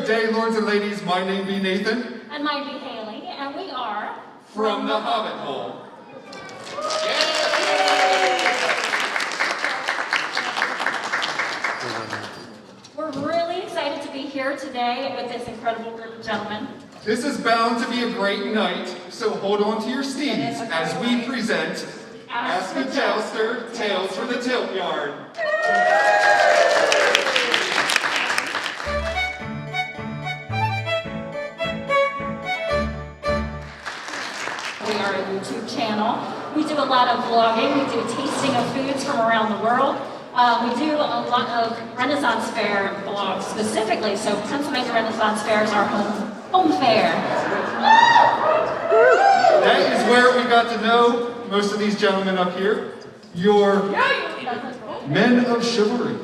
Good day, lords and ladies. My name be Nathan. And mine be Haley, and we are... From the Hobbit Hole. We're really excited to be here today with this incredible group of gentlemen. This is bound to be a great night, so hold on to your steeds as we present Ask a Jouster, Tales from the Tiltyard. We are a YouTube channel. We do a lot of vlogging. We do tasting of foods from around the world. We do a lot of Renaissance Faire vlogs specifically. So Pennsylvania Renaissance Faire is our home fair. That is where we got to know most of these gentlemen up here. Your men of chivalry.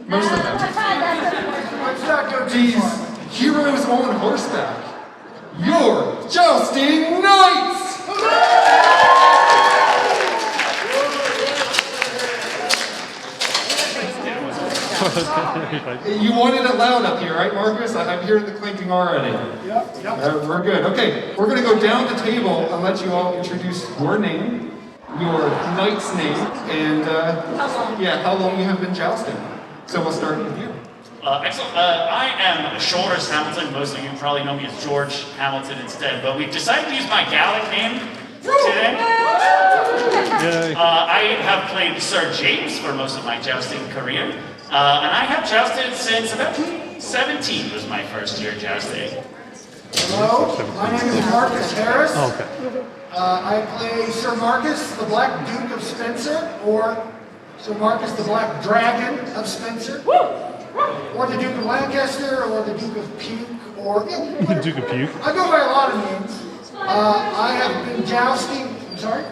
Most of them. Let's not go too These far. heroes on horseback. Your jousting knights! You wanted it loud up here, right, Marcus? I'm hearing the clinking already. Yep. We're good. Okay, we're going to go down the table and let you all introduce your name, your knight's name, and how long you have been jousting. So we'll start with you. Excellent. I am Shores Hamilton. Most of you probably know me as George Hamilton instead, but we've decided to use my Gallic name today. I have played Sir James for most of my jousting career, and I have jousted since about 17 was my first year jousting. Hello, my name is Markus Harris. Okay. I play Sir Marcus, the Black Duke of Spencer, or Sir Marcus, the Black Dragon of Spencer, or the Duke of Lancaster, or the Duke of Puke, or... The Duke of Puke. I go by a lot of names. I have been jousting... I'm sorry?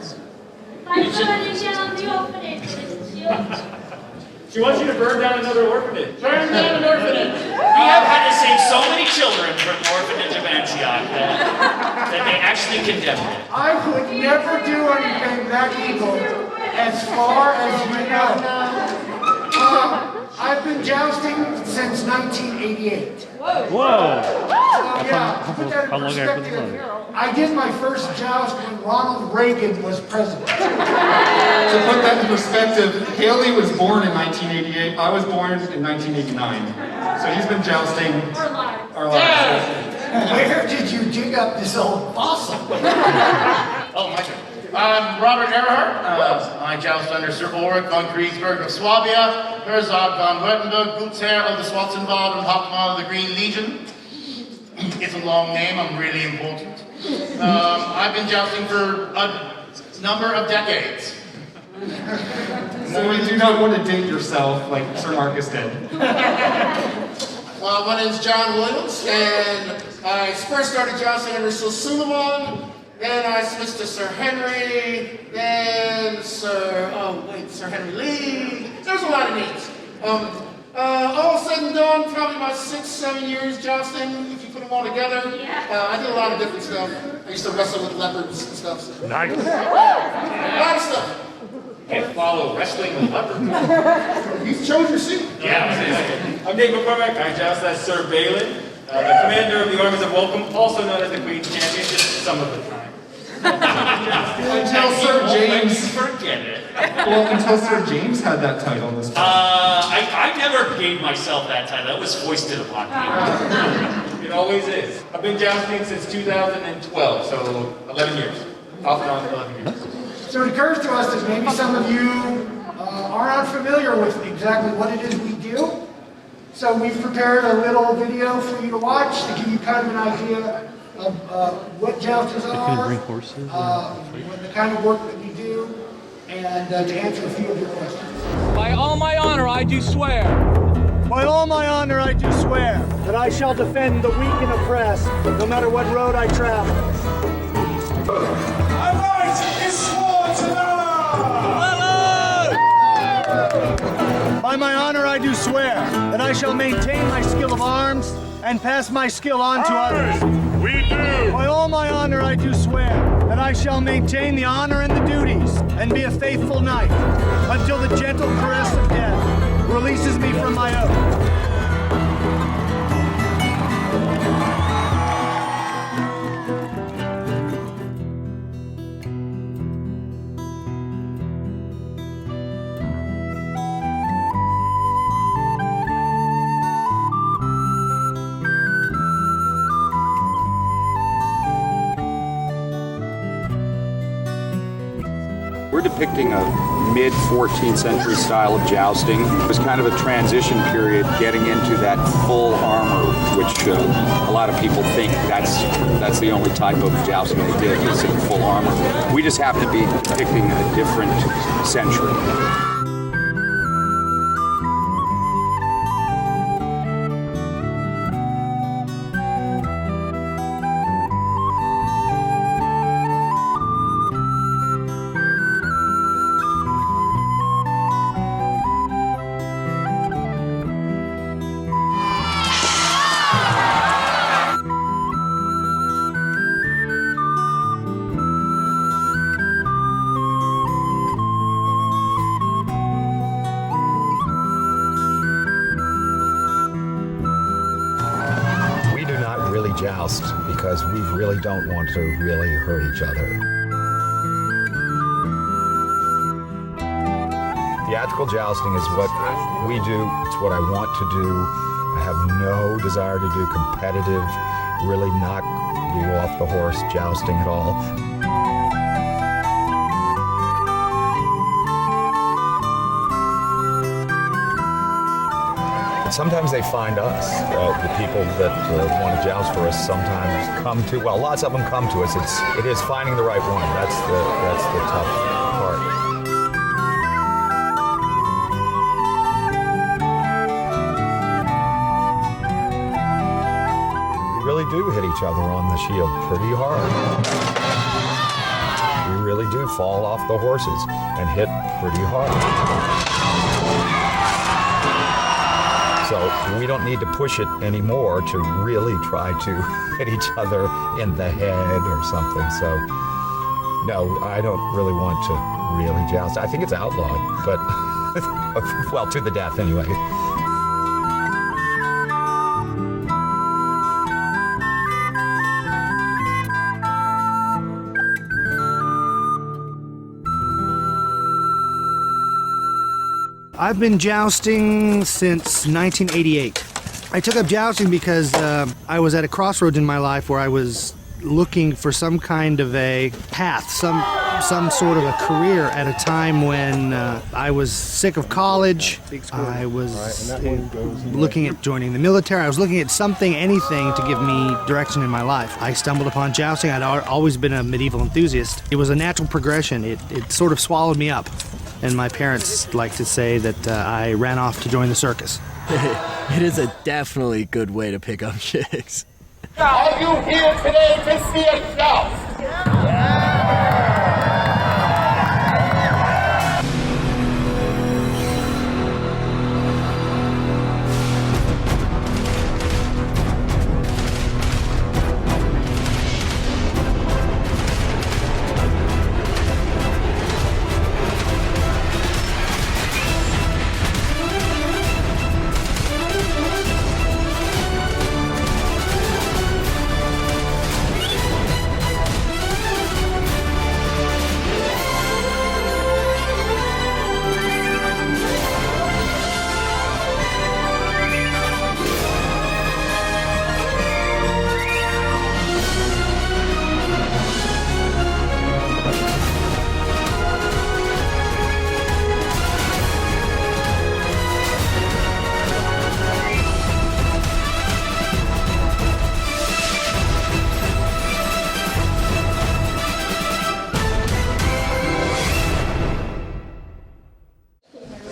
She wants you to burn down another orphanage. Burn down an orphanage. We have had to save so many children from the orphanage of Antioch that they actually condemned it. I would never do anything that evil, as far as you know. I've been jousting since 1988. Whoa! So yeah, to put that in How long after the perspective, vote? I did my first joust when Ronald Reagan was president. To put that in perspective, Haley was born in 1988. I was born in 1989. So he's been jousting our lives. Where did you dig up this old fossil? Oh, my turn. I'm Robert Eberhard. I joust under Sir Ulrich von Griesberg of Swabia, Herzog von Württemberg, Gutsherr of the Schwarzenwald, and Hauptmann of the Green Legion. It's a long name, I'm really important. I've been jousting for a number of decades. So you do not want to date yourself like Sir Marcus did. My name's John Williams, and I first started jousting under Sir Suleiman, then I switched to Sir Henry, then Sir Henry Lee. There's a lot of names. All said and done, probably about 6-7 years jousting, if you put them all together. I did a lot of different stuff. I used to wrestle with leopards and stuff. So. Nice. A lot of stuff. Can't follow wrestling with leopards. You chose your seat. Yeah. I'm Dave McCormack. I joust as Sir Balin, the commander of the armies of Welcome, also known as the Queen's Champion, just some of the time. Until Sir James. Forget it. Well, until Sir James had that title this time. I never gave myself that title. That was foisted upon me. It always is. I've been jousting since 2012, so 11 years. Off and on 11 years. So it occurs to us that maybe some of you are not familiar with exactly what it is we do. So we've prepared a little video for you to watch to give you kind of an idea of what jousters are, bring horses the kind of work that we do, and to answer a few of your questions. By all my honor, I do swear. By all my honor, I do swear that I shall defend the weak and oppressed, no matter what road I travel. My right is sworn to honor! By my honor, I do swear that I shall maintain my skill of arms and pass my skill on to others. We do! By all my honor, I do swear that I shall maintain the honor and the duties and be a faithful knight until the gentle caress of death releases me from my oath. We're depicting a mid-14th century style of jousting. It was kind of a transition period getting into that full armor, which a lot of people think that's the only type of jousting they did, is in full armor. We just happen to be depicting a different century. Joust because we really don't want to really hurt each other. Theatrical jousting is what we do, it's what I want to do. I have no desire to do competitive, really knock you off the horse jousting at all. Sometimes they find us, the people that want to joust for us sometimes come to, well, lots of them come to us. It is finding the right one. That's the tough part. We really do hit each other on the shield pretty hard. We really do fall off the horses and hit pretty hard. So we don't need to push it anymore to really try to hit each other in the head or something. So no, I don't really want to really joust. I think it's outlawed, but well, to the death anyway. I've been jousting since 1988. I took up jousting because I was at a crossroads in my life where I was looking for some kind of a path, some sort of a career at a time when I was sick of college. I was looking at joining the military. I was looking at something, anything to give me direction in my life. I stumbled upon jousting. I'd always been a medieval enthusiast. It was a natural progression. It sort of swallowed me up. And my parents like to say that I ran off to join the circus. It is a definitely good way to pick up chicks. Are you here today to see a joust? Yeah.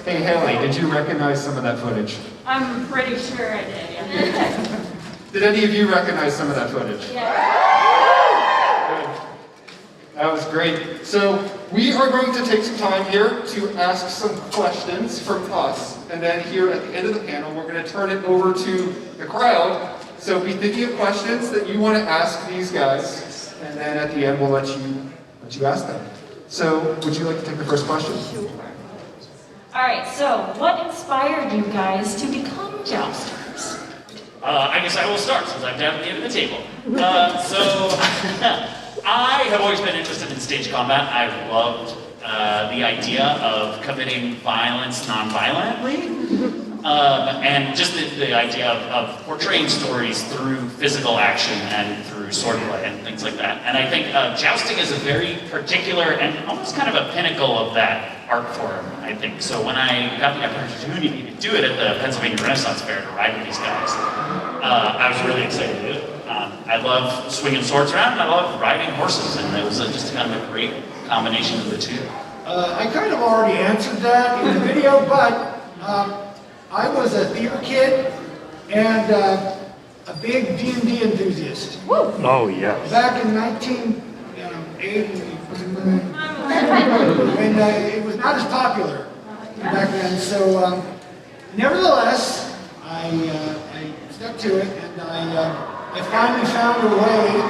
Hey Haley, did you recognize some of that footage? I'm pretty sure I did, yeah. Did any of you recognize some of that footage? Yeah. Good. That was great. So we are going to take some time here to ask some questions from us, and then here at the end of the panel, we're going to turn it over to the crowd. So be thinking of questions that you want to ask these guys, and then at the end, we'll let you ask them. So would you like to take the first question? Sure. All right, so what inspired you guys to become jousters? I guess I will start since I'm down at the end of the table. I have always been interested in stage combat. I loved the idea of committing violence non-violently. And just the idea of portraying stories through physical action and through swordplay and things like that. And I think jousting is a very particular and almost kind of a pinnacle of that art form, I think. So when I got the opportunity to do it at the Pennsylvania Renaissance Fair to ride with these guys, I was really excited to do it. I love swinging swords around, and I love riding horses, and it was just kind of a great combination of the two. I kind of already answered that in the video, but I was a theater kid and a big D&D enthusiast. Woo! Oh, yes. Back in 1980, when it was not as popular back then. So, nevertheless, I stuck to it, and I finally found a way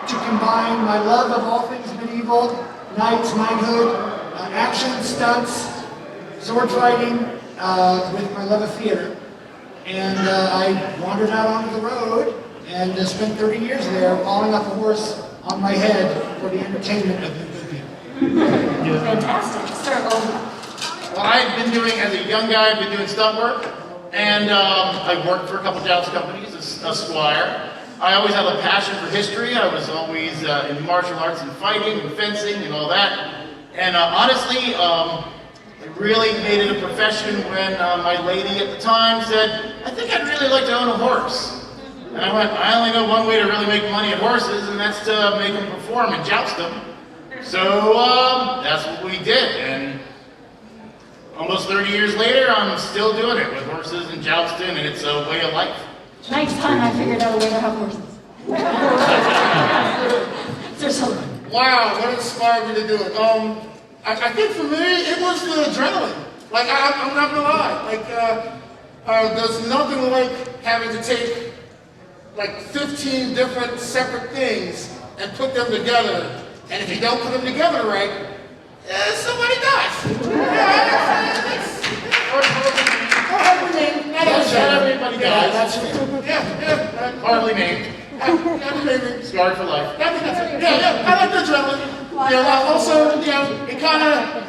to combine my love of all things medieval, knights, knighthood, action, stunts, sword fighting, with my love of theater. And I wandered out onto the road and spent 30 years there hauling up a horse on my head for the entertainment of the good people. Fantastic. Sir, Well, I've been doing, as a young guy, I've been doing stunt work, and I've worked for a couple joust companies as a squire. I always have a passion for history. I was always in martial arts and fighting and fencing and all that. And honestly, I really made it a profession when my lady at the time said, I think I'd really like to own a horse. And I went, I only know one way to really make money at horses, and that's to make them perform and joust them. So that's what we did. And almost 30 years later, I'm still doing it with horses and jousting, and it's a way of life. next time I figured out a way to have horses. Wow, what inspired me to do it? I think for me, it was the adrenaline. Like, I'm not gonna lie. Like, there's nothing like having to take like 15 different separate things and put them together. And if you don't put them together right, somebody dies. Everybody dies. That's true. Yeah. Hardly named. Scarred for life. Yeah, I like the adrenaline. You know, also, you know, it kind of,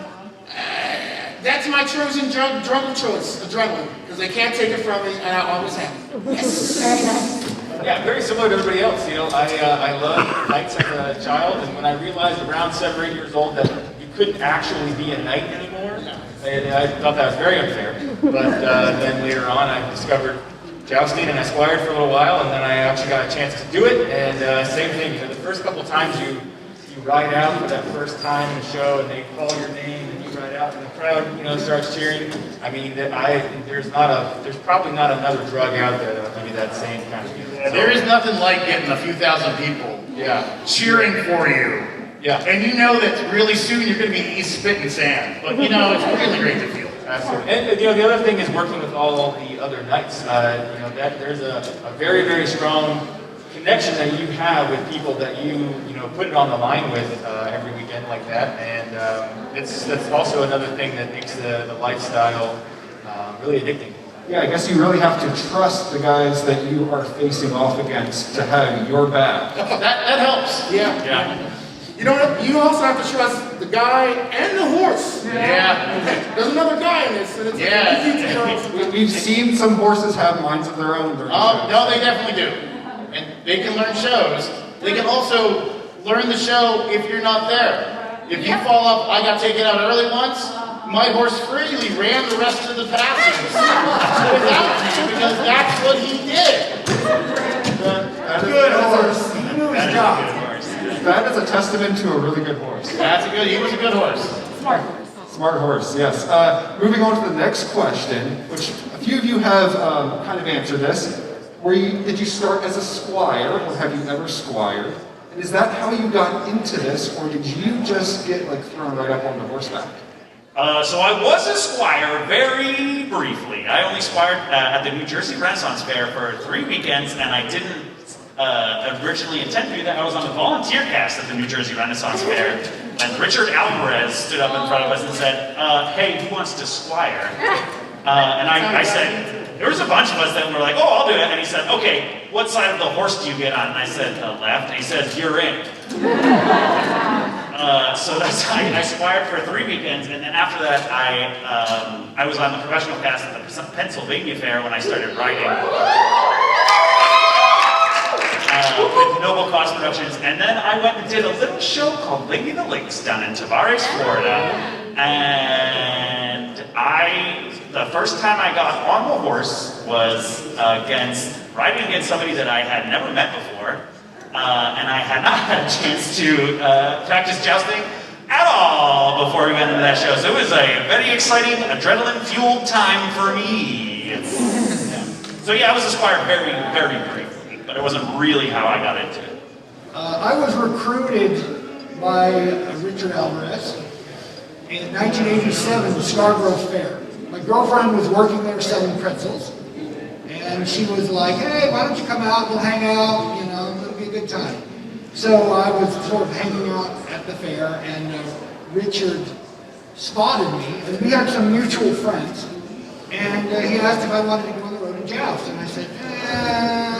that's my chosen drug of choice, adrenaline, because they can't take it from me, and I always have it. Yes. Very nice. Yeah, very similar to everybody else. You know, I loved knights as a child, and when I realized around 7 or 8 years old that you couldn't actually be a knight anymore, I thought that was very unfair. But then later on, I discovered jousting, and I squired for a little while, and then I actually got a chance to do it. And same thing, you know, the first couple times you ride out for that first time in the show, and they call your name, and you ride out, and the crowd, you know, starts cheering. I mean, there's probably not another drug out there that'll give you that same kind of feeling. Yeah, there is nothing like getting a few thousand people cheering for you. Yeah. And you know that really soon you're going to be spitting sand. But you know, it's really great to feel. Absolutely. And you know, the other thing is working with all the other knights. You know, that there's a very, very strong connection that you have with people that you know, put it on the line with every weekend like that. And that's also another thing that makes the lifestyle really addicting. Yeah, I guess you really have to trust the guys that you are facing off against to have your back. That helps. Yeah. You know what? You also have to trust the guy and the horse. Yeah. There's another guy in this, and it's easy to trust. We've seen some horses have minds of their own during shows. No, they definitely do. And they can learn shows. They can also learn the show if you're not there. If you fall off, I got taken out early once. My horse freely ran the rest of the passes without me, because that's what he did. Good horse. He knew his job. That is a testament to a really good horse. He was a good horse. Smart horse. Smart horse, yes. Moving on to the next question, which a few of you have kind of answered this. Did you start as a squire, or have you ever squired? And is that how you got into this, or did you just get thrown right up onto horseback? So I was a squire very briefly. I only squired at the New Jersey Renaissance Faire for 3 weekends, and I didn't originally intend to do that. I was on the volunteer cast at the New Jersey Renaissance Faire when Richard Alvarez stood up in front of us and said, hey, who wants to squire? And I said, there was a bunch of us that were like, oh, I'll do it. And he said, okay, what side of the horse do you get on? And I said, the left. And he said, you're in. So I squired for 3 weekends, and then after that, I was on the professional cast at the Pennsylvania Fair when I started riding. With Noble Cause Productions, and then I went and did a little show called Lady of the Lakes down in Tavares, Florida. And the first time I got on the horse was riding against somebody that I had never met before, and I had not had a chance to practice jousting at all before we went into that show. So it was a very exciting, adrenaline-fueled time for me. So yeah, I was a squire very, very briefly, but it wasn't really how I got into it. I was recruited by Richard Alvarez in 1987 to Scarborough Fair. My girlfriend was working there selling pretzels, and she was like, hey, why don't you come out, we'll hang out, you know, it'll be a good time. So I was sort of hanging out at the fair, and Richard spotted me, and we had some mutual friends, and he asked if I wanted to go on the road and joust, and I said,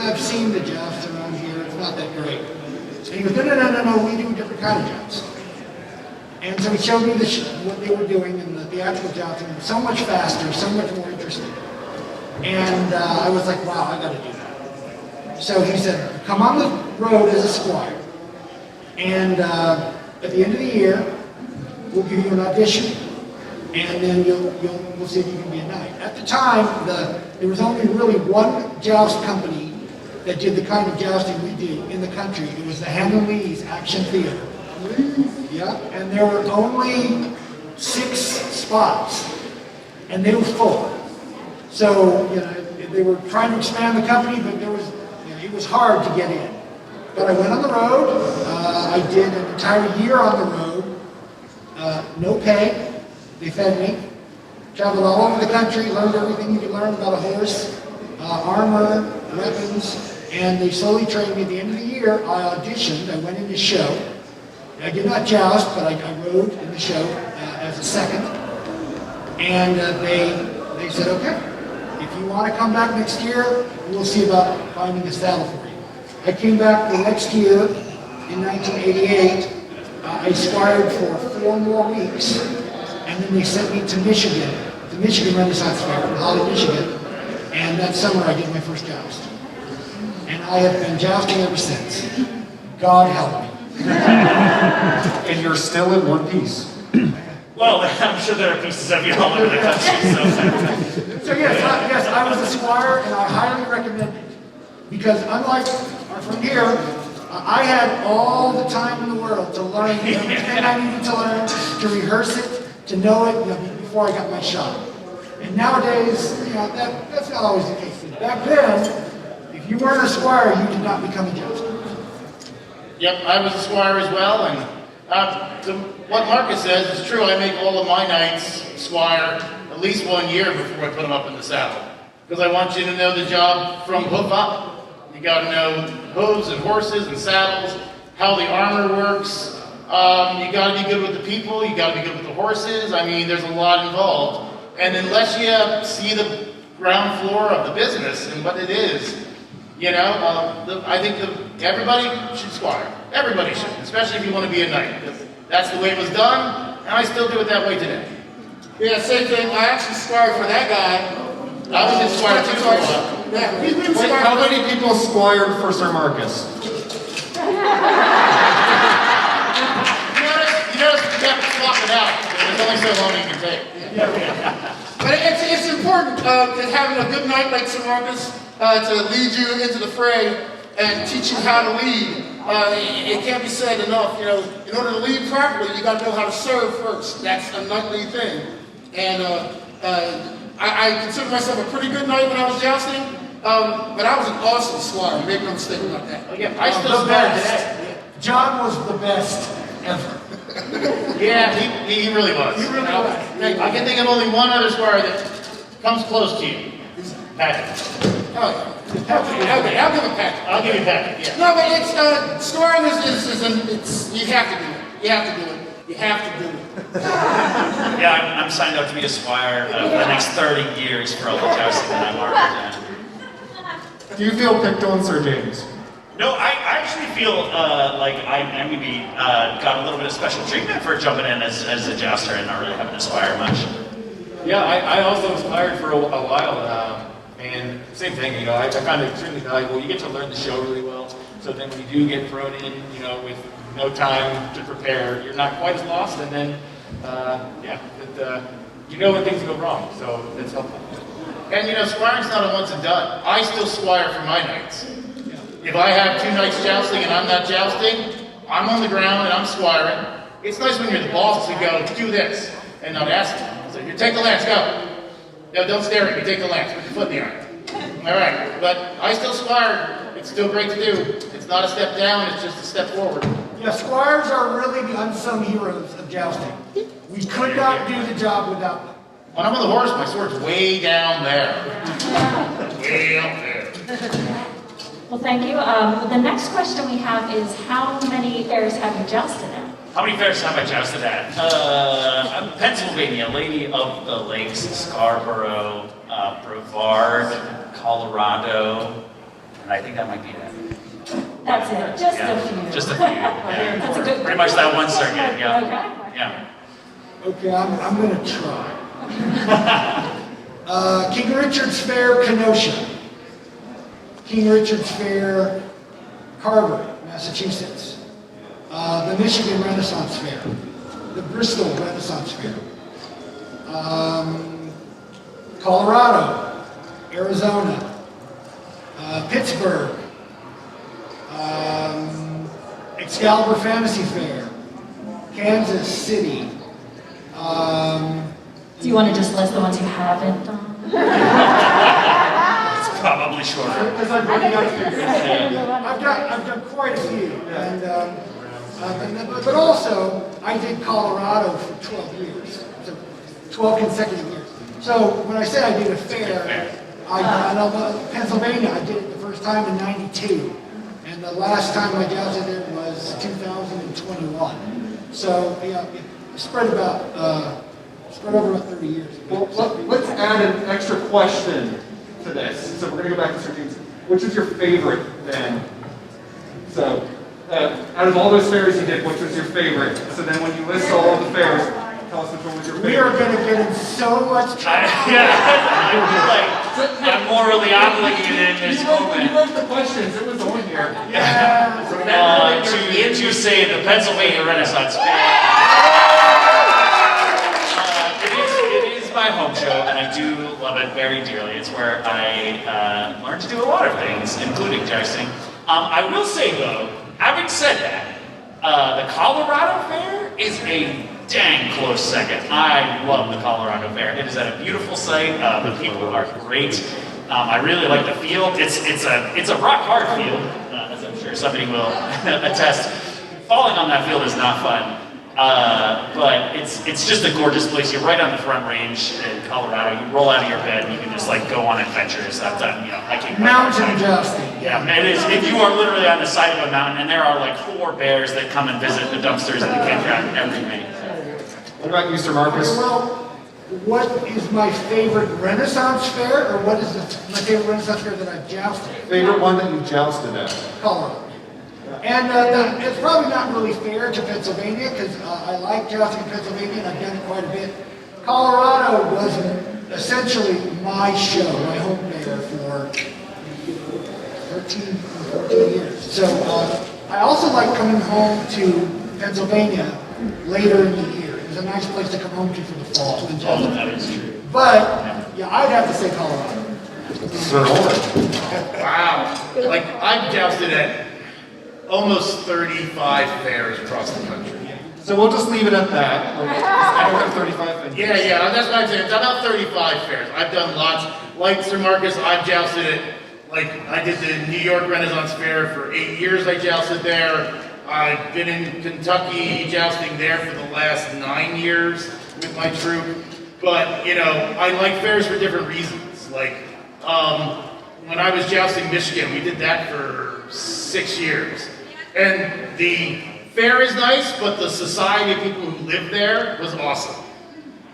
I've seen the joust around here, it's not that great. And he goes, no, we do a different kind of joust. And so he showed me what they were doing in the theatrical jousting, so much faster, so much more interesting. And I was like, wow, I got to do that. So he said, come on the road as a squire, and at the end of the year, we'll give you an audition, and then we'll see if you can be a knight. At the time, there was only really one joust company that did the kind of jousting we do in the country. It was the Hannah Lee's Action Theater. Yeah, and there were only 6 spots, and they were full. So, you know, they were trying to expand the company, but it was hard to get in. But I went on the road. I did an entire year on the road. No pay. They fed me. Traveled all over the country, learned everything you could learn about a horse, armor, weapons, and they slowly trained me. At the end of the year, I auditioned. I went in the show. I did not joust, but I rode in the show as a second. And they said, okay, if you want to come back next year, we'll see about finding a saddle for you. I came back the next year, in 1988. I squired for 4 more weeks, and then they sent me to Michigan Renaissance Faire in Holly, Michigan. And that summer I did my first joust. And I have been jousting ever since. God help me. And you're still in one piece. Well, I'm sure there are pieces of you all over the country. So yes, I was a squire, and I highly recommend it. Because unlike our friend here, I had all the time in the world to learn everything I needed to learn, to rehearse it, to know it before I got my shot. And nowadays, that's not always the case. Back then, if you weren't a squire, you did not become a jouster. Yep, I was a squire as well, and what Markus says is true. I make all of my knights squire at least 1 year before I put them up in the saddle. Because I want you to know the job from hoof up. You got to know hooves and horses and saddles, how the armor works. You got to be good with the people. You got to be good with the horses. I mean, there's a lot involved. And unless you see the ground floor of the business and what it is, I think everybody should squire. Everybody should, especially if you want to be a knight. That's the way it was done, and I still do it that way today. Yeah, same thing. I actually squired for that guy. I was in squire too for a while. Yeah, we've been Wait, how many people squired for Sir Markus? You notice we kept swapping out. There's only so long you can take. But it's important having a good knight like Sir Markus to lead you into the fray and teach you how to lead. It can't be said enough. In order to lead properly, you got to know how to serve first. That's a knightly thing. And I consider myself a pretty good knight when I was jousting, but I was an awesome squire. Make no mistake about that. I still squire today. John was the best ever. Yeah, he really was. He really was. I can think of only one other squire that comes close to you. Patrick. Oh, yeah. Okay, I'll give it Patrick. I'll give you Patrick, yeah. No, but it's, scoring is you have to do it. You have to do it. You have to do it. Yeah, I'm signed up to be a squire for the next 30 years for all the jousting that I'm already doing. Do you feel picked on, Sir James? No, I actually feel like I maybe got a little bit of special treatment for jumping in as a jouster and not really having to aspire much. Yeah, I also aspired for a while, and same thing, you know, I found it extremely valuable. You get to learn the show really well, so then when you do get thrown in, you know, with no time to prepare, you're not quite as lost, and then, you know when things go wrong, so that's helpful. And you know, squiring's not a once and done. I still squire for my knights. If I have 2 knights jousting and I'm not jousting, I'm on the ground and I'm squiring. It's nice when you're the boss to go, do this, and not ask them. So you take the lance, go. No, don't stare at me, take the lance, put your foot in the iron. All right, but I still squire. It's still great to do. It's not a step down, it's just a step forward. Yeah, squires are really the unsung heroes of jousting. We could not do the job without them. When I'm on the horse, my sword's way down there. Way up there. Well, thank you. The next question we have is, how many fairs have you jousted at? How many fairs have I jousted at? Pennsylvania, Lady of the Lakes, Scarborough, Brevard, Colorado, and I think that might be it. That's it, just a few. Just a few. Yeah. That's a good. Pretty much that one circuit, yeah. Okay. Yeah. Okay, I'm gonna try. King Richard's Fair, Kenosha. King Richard's Fair, Carver, Massachusetts. The Michigan Renaissance Fair. The Bristol Renaissance Fair. Colorado, Arizona, Pittsburgh, Excalibur Fantasy Fair, Kansas City. Do you want to just list the ones you haven't done? It's probably shorter. Because I'm running out of figures. I've done quite a few, but also I did Colorado for 12 years, so 12 consecutive years. So when I said I did a fair, Pennsylvania, I did it the first time in '92, and the last time I jousted it was 2021. So yeah, it spread over about 30 years. Well, let's add an extra question to this. So we're going to go back to Sir James. Which was your favorite then? So out of all those fairs you did, which was your favorite? So then when you list all of the fairs, tell us which one was your favorite. We are going to get in so much trouble. I feel like I'm morally obligated in this moment. You wrote the questions. It was on here. Yeah. To say the Pennsylvania Renaissance Fair. It is my home show, and I do love it very dearly. It's where I learned to do a lot of things, including jousting. I will say, though, having said that, the Colorado Fair is a dang close second. I love the Colorado Fair. It is at a beautiful site. The people are great. I really like the field. It's a rock hard field, as I'm sure somebody will attest. Falling on that field is not fun. But it's just a gorgeous place. You're right on the Front Range in Colorado. You roll out of your bed and you can just like go on adventures. I've done, hiking. Mountain jousting. Yeah, it is. If you are literally on the side of a mountain, and there are like 4 bears that come and visit the dumpsters in the campground every May. What about you, Sir Markus? Well, what is my favorite Renaissance Fair, or what is my favorite Renaissance Fair that I've jousted? Favorite one that you jousted at? Colorado. And it's probably not really fair to Pennsylvania, because I like jousting in Pennsylvania, and I've done it quite a bit. Colorado was essentially my show, my home fair for 13 or 14 years. So I also like coming home to Pennsylvania later in the year. It's a nice place to come home to for the fall. Oh, that is true. But, yeah, I'd have to say Colorado. Sir Ulrich. Wow. Like, I've jousted at almost 35 fairs across the country. So we'll just leave it at that. I don't have 35 fingers. Yeah, that's what I'm saying. I've done about 35 fairs. I've done lots. Like Sir Markus, I've jousted at, like, I did the New York Renaissance Fair for 8 years. I jousted there. I've been in Kentucky jousting there for the last 9 years with my troupe. But, I like fairs for different reasons. Like, when I was jousting Michigan, we did that for 6 years. And the fair is nice, but the society of people who live there was awesome.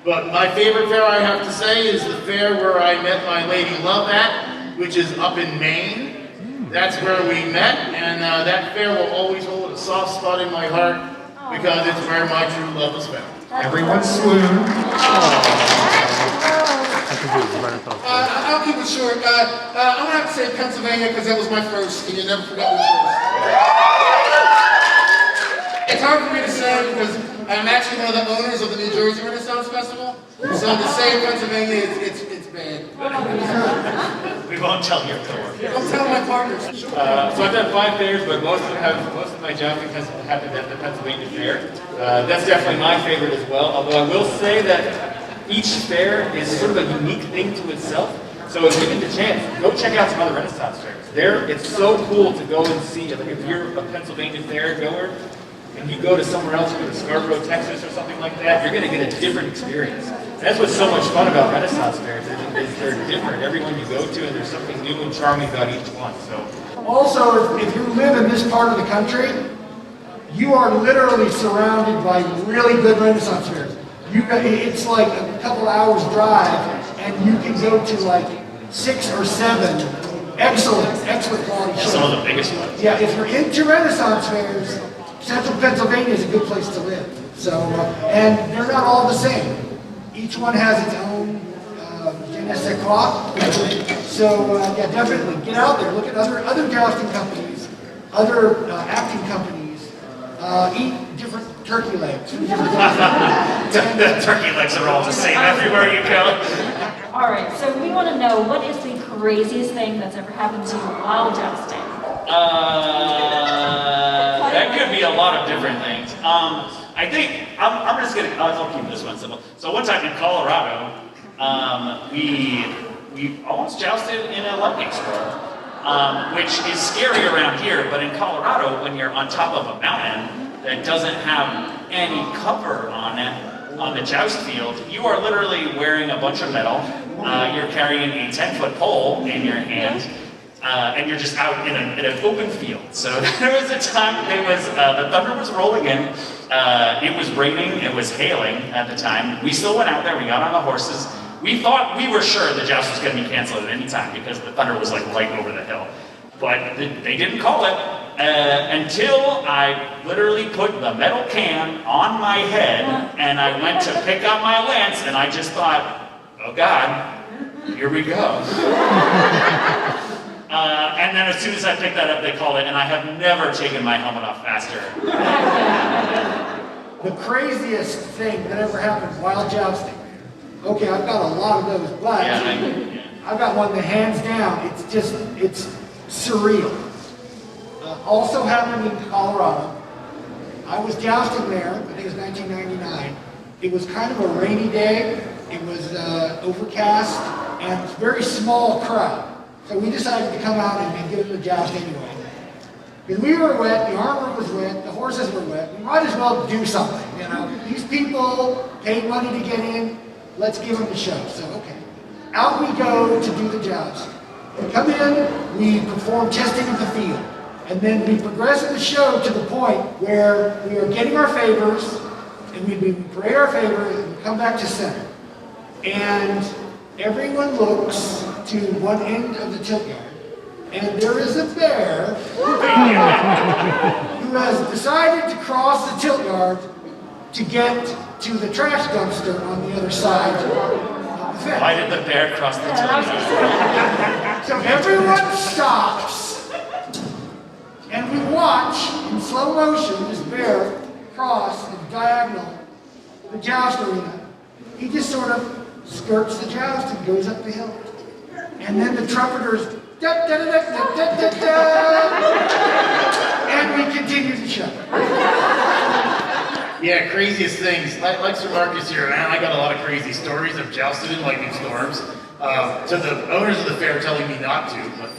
But my favorite fair, I have to say, is the fair where I met my lady love at, which is up in Maine. That's where we met, and that fair will always hold a soft spot in my heart because it's where my true love was found. Everyone swoon. I'll keep it short. I'm gonna have to say Pennsylvania because that was my first, and you never forget my first. It's hard for me to say because I'm actually one of the owners of the New Jersey Renaissance Festival. So to say Pennsylvania, it's bad. We won't tell your coworkers. Don't tell my partners. So I've done 5 fairs, but most of my jousting has happened at the Pennsylvania Fair. That's definitely my favorite as well. Although I will say that each fair is sort of a unique thing to itself. So if you get the chance, go check out some other Renaissance fairs. It's so cool to go and see. Like if you're a Pennsylvania fair goer and you go to somewhere else, you go to Scarborough, Texas, or something like that, you're going to get a different experience. That's what's so much fun about Renaissance fairs. Is they're different every one you go to, and there's something new and charming about each one. So. Also, if you live in this part of the country, you are literally surrounded by really good Renaissance fairs. It's like a couple hours drive, and you can go to like 6 or 7 excellent quality shows. Some of the biggest ones. Yeah, if you're into Renaissance fairs, Central Pennsylvania is a good place to live. So, and they're not all the same. Each one has its own je ne sais quoi. So, yeah, definitely get out there. Look at other jousting companies, other acting companies. Eat different turkey legs. The turkey legs are all the same everywhere you go. All right, so we want to know, what is the craziest thing that's ever happened to you while jousting? That could be a lot of different things. I think, I'm just gonna, I'll keep this one simple. So one time in Colorado, we almost jousted in a lightning storm, which is scary around here, but in Colorado, when you're on top of a mountain that doesn't have any cover on it, on the joust field, you are literally wearing a bunch of metal, you're carrying a 10-foot pole in your hand, and you're just out in an open field. So there was a time, the thunder was rolling in, it was raining, it was hailing at the time. We still went out there, we got on the horses. We were sure the joust was going to be canceled at any time because the thunder was like right over the hill. But they didn't call it until I literally put the metal can on my head and I went to pick up my lance and I just thought, oh God, here we go. And then as soon as I picked that up, they called it, and I have never taken my helmet off faster. The craziest thing that ever happened while jousting. Okay, I've got a lot of those, but I've got one that hands down, it's surreal. Also happened in Colorado. I was jousting there, I think it was 1999. It was kind of a rainy day. It was overcast, and it was a very small crowd. So we decided to come out and get in the joust anyway. Because we were wet, the armor was wet, the horses were wet. We might as well do something, you know. These people paid money to get in, let's give them a show. So, okay. Out we go to do the joust. We come in, we perform testing of the field. And then we progress in the show to the point where we are getting our favors, and we parade our favors, and we come back to center. And everyone looks to one end of the Tiltyard, and there is a bear who has decided to cross the Tiltyard to get to the trash dumpster on the other side of the fence. Why did the bear cross the Tiltyard? So everyone stops, and we watch in slow motion this bear cross the diagonal the joust arena. He just sort of skirts the joust and goes up the hill. And then the trumpeters, da, da, da, da, da, da, da, and we continue the show. Yeah, craziest things. Like Sir Markus here, man, I got a lot of crazy stories. I've jousted in lightning storms. To the owners of the fair telling me not to, but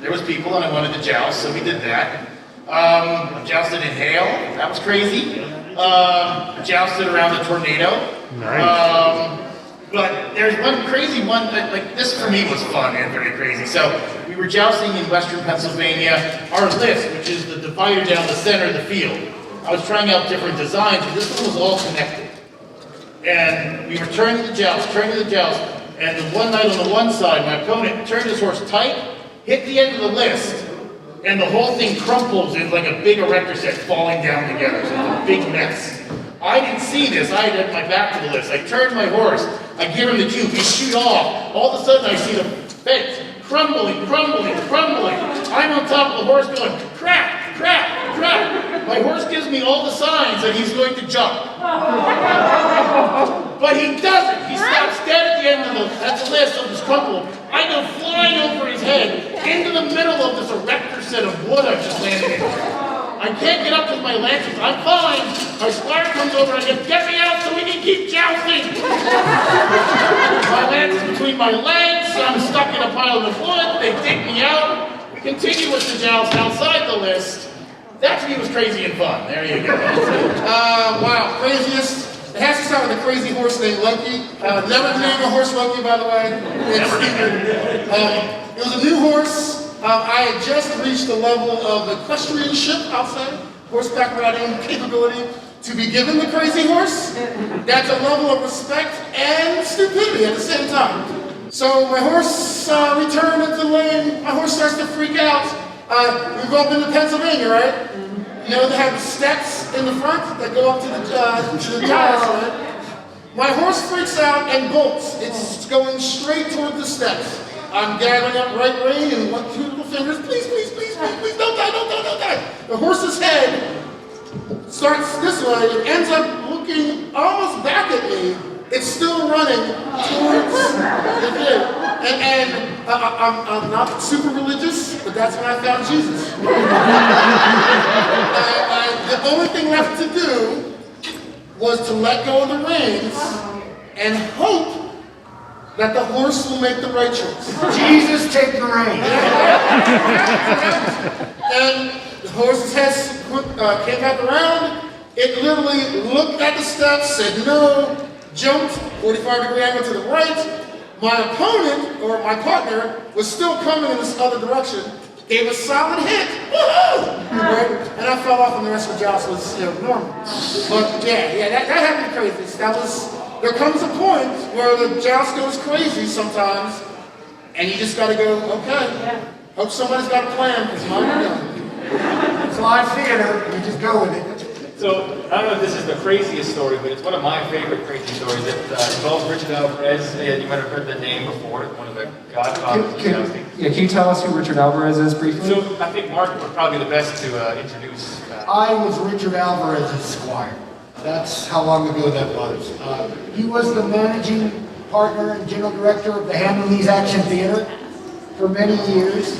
there was people and I wanted to joust, so we did that. Jousted in hail, that was crazy. Jousted around a tornado. Nice. But there's one crazy one that, like, this for me was fun and very crazy. So we were jousting in western Pennsylvania. Our list, which is the divider down the center of the field, I was trying out different designs, but this one was all connected. And we were turning the joust, and the one night on the one side, my opponent turned his horse tight, hit the end of the list, and the whole thing crumples in like a big erector set falling down together. So it's a big mess. I didn't see this. I had my back to the list. I turned my horse. I give him the cue. We shoot off. All of a sudden, I see the fence crumbling, crumbling, crumbling. I'm on top of the horse going, crack, crack, crack. My horse gives me all the signs that he's going to jump. But he doesn't. He stops dead at the end of the list of this crumple. I go flying over his head into the middle of this erector set of wood I've just landed in. I can't get up with my lances. I'm fine. My squire comes over and I go, get me out so we can keep jousting. My lance is between my legs. I'm stuck in a pile of wood. They dig me out. We continue with the joust outside the list. That to me was crazy and fun. There you go. Wow, craziest. It has to start with a crazy horse named Loki. Never named a horse Loki, by the way. It was a new horse. I had just reached the level of equestrianship, I'll say, horseback riding capability, to be given the crazy horse. That's a level of respect and stupidity at the same time. So my horse returned into the lane. My horse starts to freak out. We've all been to Pennsylvania, right? You know, they have the steps in the front that go up to the joust, right? My horse freaks out and bolts. It's going straight toward the steps. I'm gathering up right rein and two little fingers. Please, please, please, please, please, don't die, don't die, don't die. The horse's head starts this way. It ends up looking almost back at me. It's still running towards the pit. And I'm not super religious, but that's when I found Jesus. The only thing left to do was to let go of the reins and hope that the horse will make the right choice. Jesus, take the reins. And the horse's head came back around. It literally looked at the steps, said no, jumped 45-degree angle to the right. My opponent, or my partner, was still coming in this other direction. Gave a solid hit. Woohoo! Right? And I fell off, and the rest of the joust was normal. But yeah, that happened crazy. There comes a point where the joust goes crazy sometimes, and you just gotta go, okay, hope somebody's got a plan, because mine are done. It's live theater, you just go with it. So, I don't know if this is the craziest story, but it's one of my favorite crazy stories. It involves Richard Alvarez. You might have heard the name before, one of the godfathers of jousting. Can you tell us who Richard Alvarez is briefly? So, I think Mark would probably be the best to introduce. I was Richard Alvarez's squire. That's how long ago that was. He was the managing partner and general director of the Hammonese Action Theater for many years.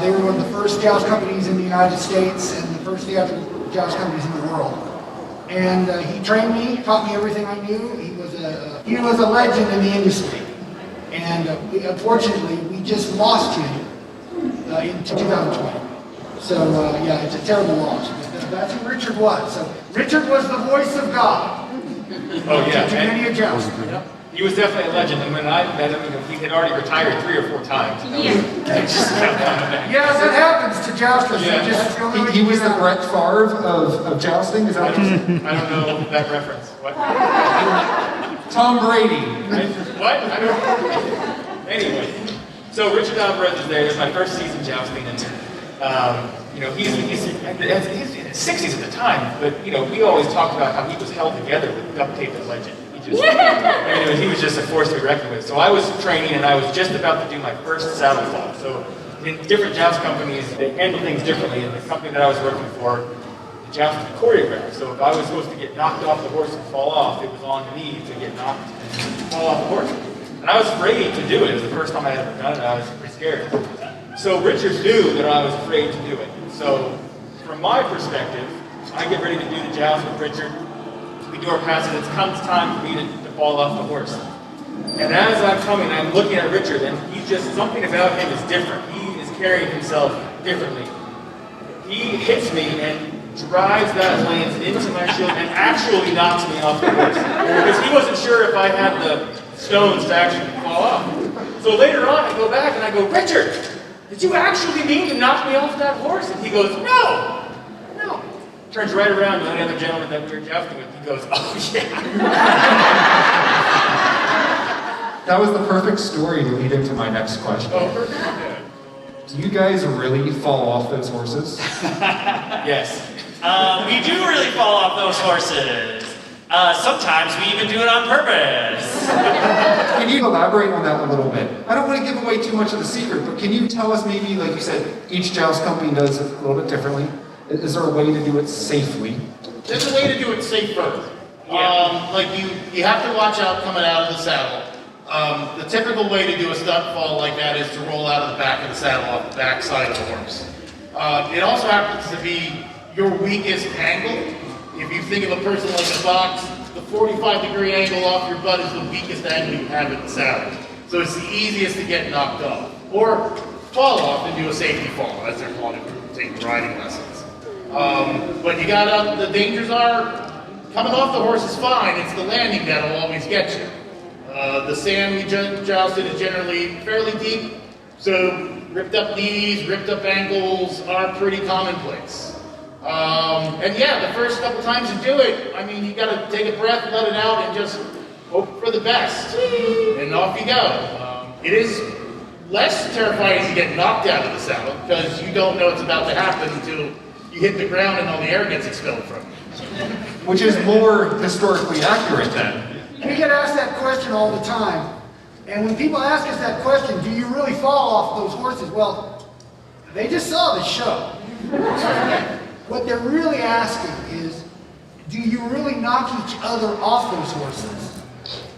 They were one of the first joust companies in the United States and the first theatrical joust companies in the world. And he trained me, taught me everything I knew. He was a legend in the industry. And unfortunately, we just lost him in 2020. So yeah, it's a terrible loss. That's who Richard was. So Richard was the voice of God. Oh yeah, to many a joust. He was definitely a legend, and when I met him, he had already retired 3 or 4 times. Yeah. Yeah, that happens to jousters. Yeah. He was the Brett Favre of jousting, is that what you're saying? I don't know that reference. What? Tom Brady. What? I don't know. Anyway, so Richard Alvarez is there. It's my first season jousting, and he's in his 60s at the time, but we always talked about how he was held together with duct tape and legend. He was just a force to be reckoned with. So I was training, and I was just about to do my first saddle fall. So in different joust companies, they handle things differently. In the company that I was working for, the joust was choreographed. So if I was supposed to get knocked off the horse and fall off, it was on me to get knocked and fall off the horse. And I was afraid to do it. It was the first time I had ever done it. I was pretty scared. So Richard knew that I was afraid to do it. So from my perspective, I get ready to do the joust with Richard. We do our passes. It comes time for me to fall off the horse. And as I'm coming, I'm looking at Richard, and something about him is different. He is carrying himself differently. He hits me and drives that lance into my shield and actually knocks me off the horse. Because he wasn't sure if I had the stones to actually fall off. So later on, I go back and I go, Richard, did you actually mean to knock me off that horse? And he goes, no. Turns right around to the other gentleman that we were jousting with. He goes, oh yeah. That was the perfect story to lead into my next question. Oh, perfect. Do you guys really fall off those horses? Yes. We do really fall off those horses. Sometimes we even do it on purpose. Can you elaborate on that a little bit? I don't want to give away too much of the secret, but can you tell us maybe, like you said, each joust company does it a little bit differently. Is there a way to do it safely? There's a way to do it safer. Like you have to watch out coming out of the saddle. The typical way to do a stunt fall like that is to roll out of the back of the saddle off the back side of the horse. It also happens to be your weakest angle. If you think of a person like a box, the 45-degree angle off your butt is the weakest angle you have in the saddle. So it's the easiest to get knocked off. Or fall off and do a safety fall, as they're called if you're taking riding lessons. But you got the dangers are, coming off the horse is fine, it's the landing that'll always get you. The sand we jousted is generally fairly deep, so ripped up knees, ripped up ankles are pretty commonplace. And yeah, the first couple times you do it, I mean, you gotta take a breath, let it out, and just hope for the best. And off you go. It is less terrifying as you get knocked out of the saddle, because you don't know what's about to happen until you hit the ground and all the air gets expelled from you. Which is more historically accurate then. We get asked that question all the time. And when people ask us that question, do you really fall off those horses? Well, they just saw the show. What they're really asking is, do you really knock each other off those horses?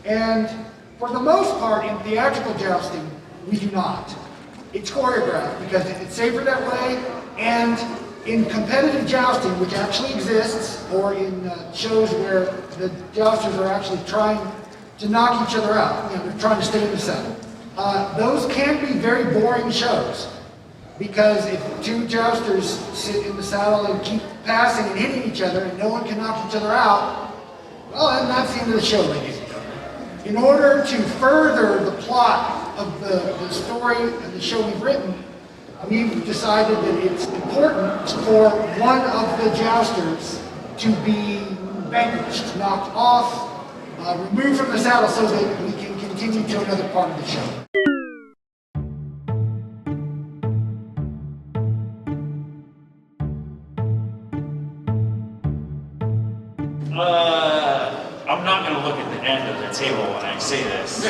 And for the most part, in theatrical jousting, we do not. It's choreographed because it's safer that way, and in competitive jousting, which actually exists, or in shows where the jousters are actually trying to knock each other out, you know, they're trying to stay in the saddle. Those can be very boring shows, because if two jousters sit in the saddle and keep passing and hitting each other and no one can knock each other out, well, then that's the end of the show, ladies and gentlemen. In order to further the plot of the story and the show we've written, we've decided that it's important for one of the jousters to be vanquished, knocked off, removed from the saddle so that we can continue to another part of the show. I'm not going to look at the end of the table when I say this.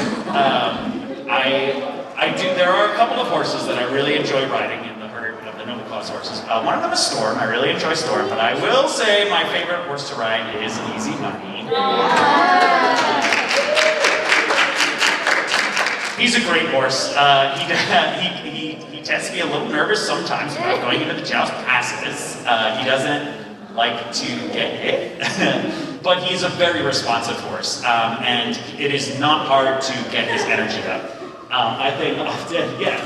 There are a couple of horses that I really enjoy riding in the herd of the noble class horses. One of them is Storm. I really enjoy Storm, but I will say my favorite horse to ride is Easy Money. He's a great horse. He tends to be a little nervous sometimes about going into the joust passes. He doesn't like to get hit, but he's a very responsive horse, and it is not hard to get his energy up. I think often, yeah.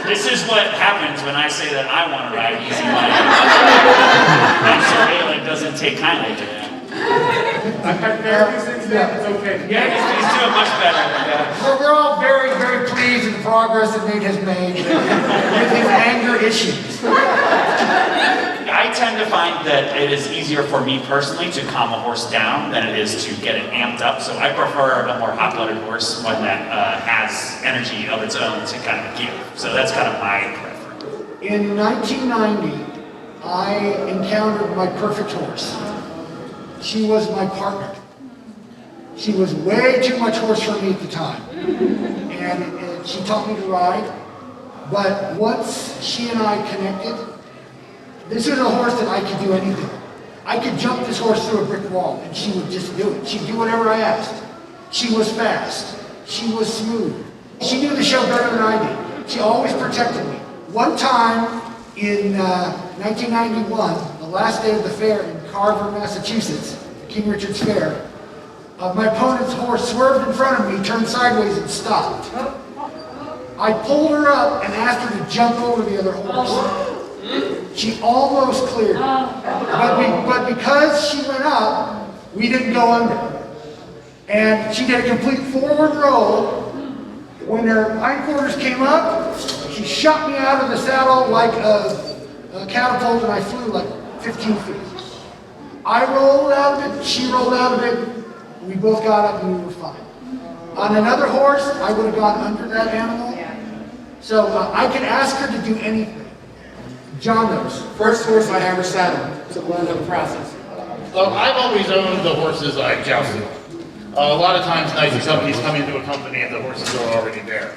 This is what happens when I say that I want to ride Easy Money. And Sir Aelin doesn't take kindly to that. I've had therapy since then, it's okay. Yeah, he's doing much better. Yeah. We're all very, very pleased with the progress that Nate has made with his anger issues. I tend to find that it is easier for me personally to calm a horse down than it is to get it amped up. So I prefer a more hot-blooded horse, one that has energy of its own to kind of give. So that's kind of my preference. In 1990, I encountered my perfect horse. She was my partner. She was way too much horse for me at the time. And she taught me to ride. But once she and I connected, this is a horse that I could do anything. I could jump this horse through a brick wall and she would just do it. She'd do whatever I asked. She was fast. She was smooth. She knew the show better than I did. She always protected me. One time in 1991, the last day of the fair in Carver, Massachusetts, King Richard's Fair, my opponent's horse swerved in front of me, turned sideways and stopped. I pulled her up and asked her to jump over the other horse. She almost cleared it. But because she went up, we didn't go under. And she did a complete forward roll. When her hindquarters came up, she shot me out of the saddle like a catapult, and I flew like 15 feet. I rolled out of it, she rolled out of it, we both got up and we were fine. On another horse, I would have gone under that animal, So I can ask her to do anything. John knows. First horse I ever saddled to learn the process. Well, I've always owned the horses I've jousted. A lot of times nice companies come into a company and the horses are already there.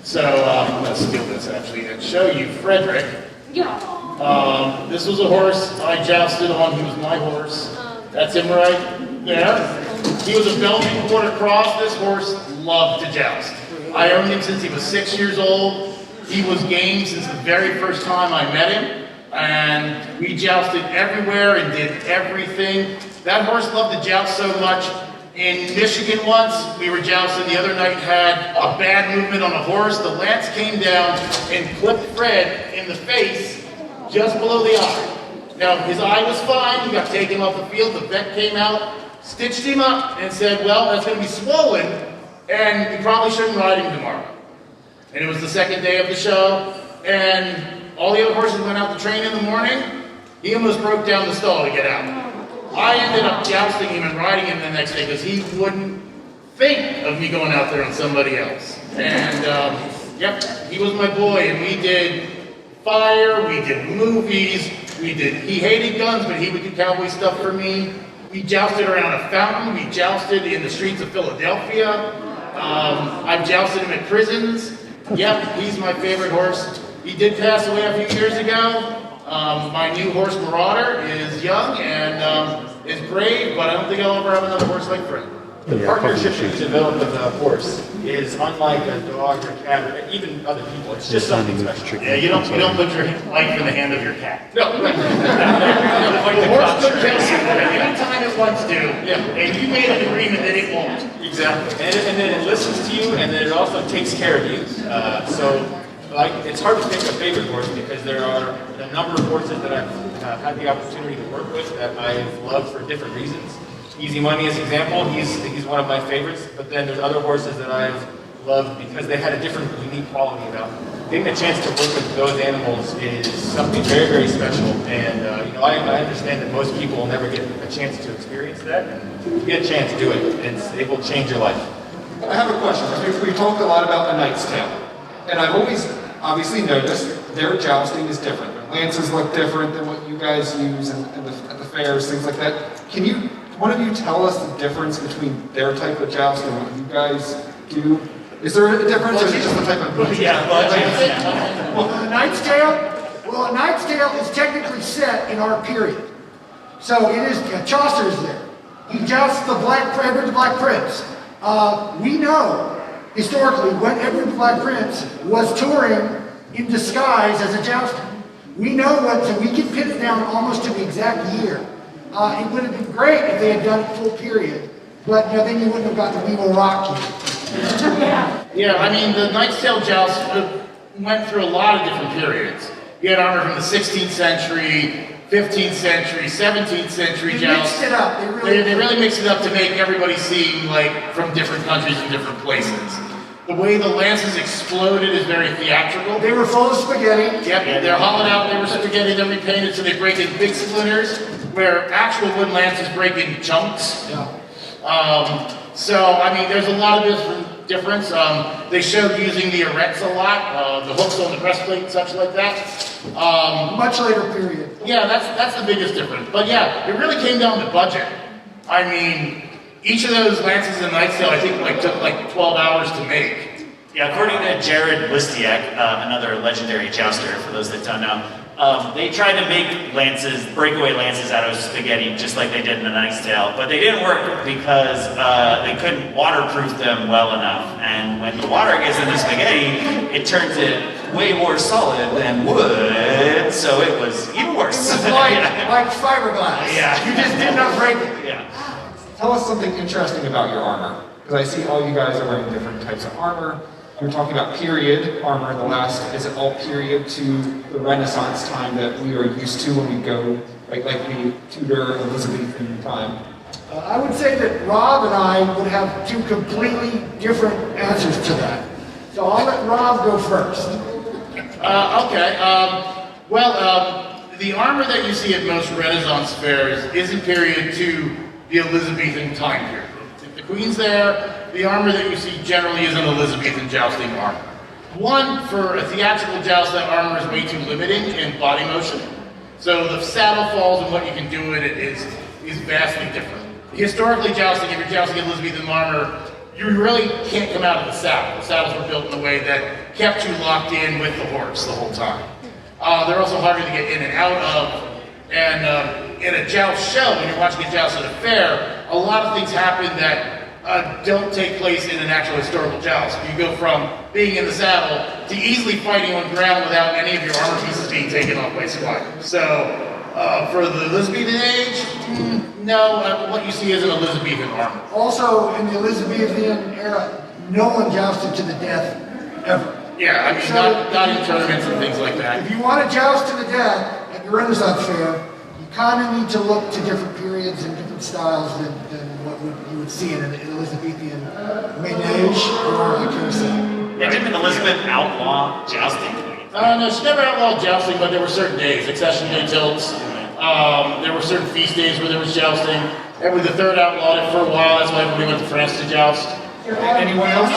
So I'm going to steal this actually and show you Frederick. Yeah. This was a horse I jousted on. He was my horse. That's him right there. He was a Belgian quarter cross. This horse loved to joust. I owned him since he was 6 years old. He was game since the very first time I met him. And we jousted everywhere and did everything. That horse loved to joust so much. In Michigan once, we were jousting. The other night had a bad movement on a horse. The lance came down and clipped Fred in the face just below the eye. Now, his eye was fine. He got taken off the field. The vet came out, stitched him up, and said, well, that's going to be swollen, and you probably shouldn't ride him tomorrow. And it was the second day of the show, and all the other horses went out to train in the morning. He almost broke down the stall to get out. I ended up jousting him and riding him the next day because he wouldn't think of me going out there on somebody else. And, yep, he was my boy, and we did fire, we did movies, he hated guns, but he would do cowboy stuff for me. We jousted around a fountain, we jousted in the streets of Philadelphia. I've jousted him at prisons. Yep, he's my favorite horse. He did pass away a few years ago. My new horse, Marauder, is young and is brave, but I don't think I'll ever have another horse like Fred. The partnership you develop with a horse is unlike a dog or cat or even other people. It's just something special. Yeah, you don't put your life in the hand of your cat. No, The horse could kill you anytime it wants to, and you made an agreement that it won't. exactly. And then it listens to you, and then it also takes care of you. It's hard to pick a favorite horse because there are a number of horses that I've had the opportunity to work with that I've loved for different reasons. Easy Money is an example. He's one of my favorites. But then there's other horses that I've loved because they had a different, unique quality about them. Getting a chance to work with those animals is something very, very special. And I understand that most people will never get a chance to experience that. And if you get a chance to do it, it will change your life. I have a question. We talked a lot about the Knight's Tale. And I've always obviously noticed their jousting is different. Their lances look different than what you guys use at the fairs, things like that. Can one of you tell us the difference between their type of joust and what you guys do? Is there a difference, or is it just the type of... Well, a Knight's Tale is technically set in our period. So it is, Chaucer is there. He jousts the Edward the Black Prince. We know, historically, when Edward the Black Prince was touring in disguise as a jouster. We know so we can pin it down almost to the exact year. It would have been great if they had done it full period, but then you wouldn't have got the We Will Rock You. Yeah, I mean, the Knight's Tale joust went through a lot of different periods. You had armor from the 16th century, 15th century, 17th century They joust. mixed it up. They really mixed it up to make everybody seem like from different countries and different places. The way the lances exploded is very theatrical. They were full of spaghetti. Yep, they're hollowed out, they were spaghetti, they're repainted so they break in big splinters, where actual wood lances break in chunks. Yeah. There's a lot of difference. They showed using the arrettes a lot, the hooks on the breastplate and such like that. Much later period. Yeah, that's the biggest difference. But yeah, it really came down to budget. I mean, each of those lances in Knight's Tale, I think, took 12 hours to make. Yeah, according to Jared Listiak, another legendary jouster, for those that don't know, they tried to make breakaway lances out of spaghetti, just like they did in the Knight's Tale, but they didn't work because they couldn't waterproof them well enough. And when the water gets in the spaghetti, it turns it way more solid than wood, so it was even worse. It was like fiberglass. Yeah. You just did not break it. Yeah. Tell us something interesting about your armor, because I see all you guys are wearing different types of armor. You're talking about period armor. Is it all period to the Renaissance time that we are used to when we go, like the Tudor, Elizabethan time? I would say that Rob and I would have two completely different answers to that. So I'll let Rob go first. The armor that you see at most Renaissance fairs is in period to the Elizabethan time period. If the Queen's there, the armor that you see generally is an Elizabethan jousting armor. One, for a theatrical joust, that armor is way too limiting in body motion. So the saddle falls and what you can do with it is vastly different. Historically jousting, if you're jousting in Elizabethan armor, you really can't come out of the saddle. The saddles were built in a way that kept you locked in with the horse the whole time. They're also harder to get in and out of. And in a joust show, when you're watching a joust at a fair, a lot of things happen that don't take place in an actual historical joust. You go from being in the saddle to easily fighting on ground without any of your armor pieces being taken off by survivors. So for the Elizabethan age, no, what you see is an Elizabethan armor. Also, in the Elizabethan era, no one jousted to the death, ever. Yeah, I mean, So not in tournaments and things like that. If you want to joust to the death at the Renaissance Fair, you kind of need to look to different periods and different styles than what you would see in an Elizabethan menage or a carousel. Yeah, didn't Elizabeth outlaw jousting? No, she never outlawed jousting, but there were certain days, Accession Day tilts. There were certain feast days where there was jousting. Edward III outlawed it for a while. That's why everybody went to France to joust. Anyone else?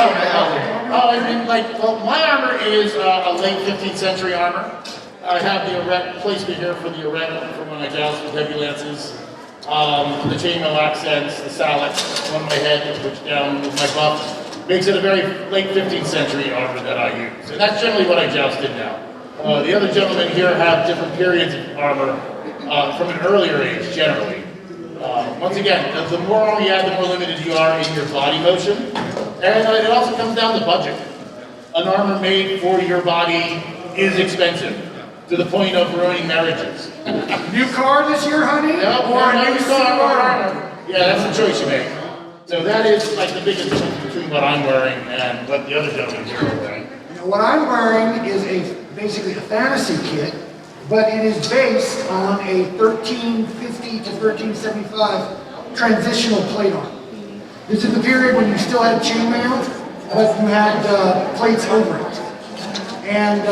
Well, my armor is a late 15th century armor. I have the erect placement here for the erect for when I joust with heavy lances. The chainmail accents, the sallet on my head, which down with my buff, makes it a very late 15th century armor that I use. And that's generally what I jousted now. The other gentlemen here have different periods of armor from an earlier age, generally. Once again, the more armor you have, the more limited you are in your body motion. And it also comes down to budget. An armor made for your body is expensive, to the point of ruining marriages. New car this year, honey? No, or a new car or armor. Yeah, that's the choice you make. So that is like the biggest difference between what I'm wearing and what the other gentlemen here are wearing. What I'm wearing is basically a fantasy kit, but it is based on a 1350 to 1375 transitional plate armor. This is the period when you still had chainmail, but you had plates over it. And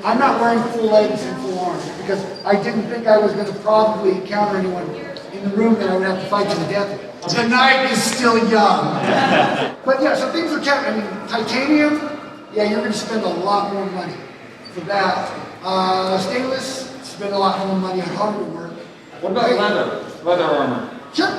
I'm not wearing full legs and full arms because I didn't think I was going to probably encounter anyone in the room that I would have to fight to the death with. Tonight is still young. But yeah, so things are kept. I mean, titanium, yeah, you're going to spend a lot more money for that. Stainless, spend a lot more money on hardware work. What about leather? Leather armor? Sure.